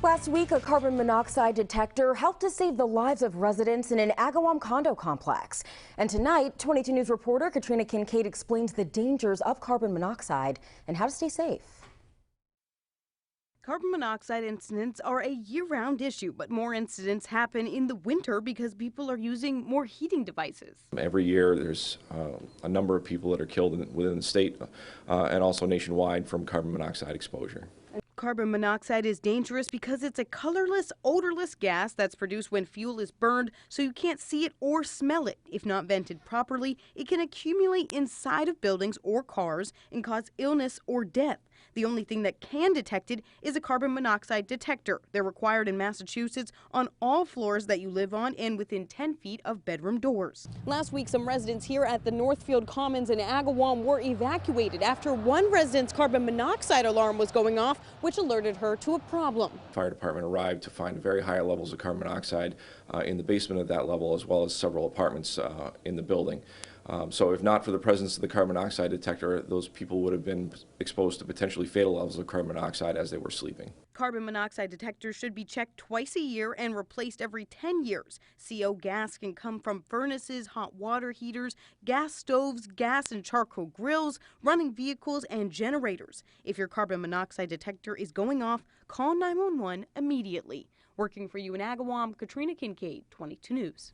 Last week, a carbon monoxide detector helped to save the lives of residents in an Agawam condo complex. And tonight, 22 News reporter Katrina Kincaid explains the dangers of carbon monoxide and how to stay safe. Carbon monoxide incidents are a year-round issue, but more incidents happen in the winter because people are using more heating devices. Every year there's a number of people that are killed within the state and also nationwide from carbon monoxide exposure. Carbon monoxide is dangerous because it's a colorless, odorless gas that's produced when fuel is burned, so you can't see it or smell it. If not vented properly, it can accumulate inside of buildings or cars and cause illness or death. The only thing that can detect it is a carbon monoxide detector. They're required in Massachusetts on all floors that you live on and within 10 feet of bedroom doors. Last week, some residents here at the Northfield Commons in Agawam were evacuated after one resident's carbon monoxide alarm was going off, which alerted her to a problem. Fire department arrived to find very high levels of carbon monoxide in the basement of that level, as well as several apartments in the building. So if not for the presence of the carbon monoxide detector, those people would have been exposed to potentially fatal levels of carbon monoxide as they were sleeping. Carbon monoxide detectors should be checked twice a year and replaced every 10 years. CO gas can come from furnaces, hot water heaters, gas stoves, gas and charcoal grills, running vehicles, and generators. If your carbon monoxide detector is going off, call 911 immediately. Working for you in Agawam, Katrina Kincaid, 22 News.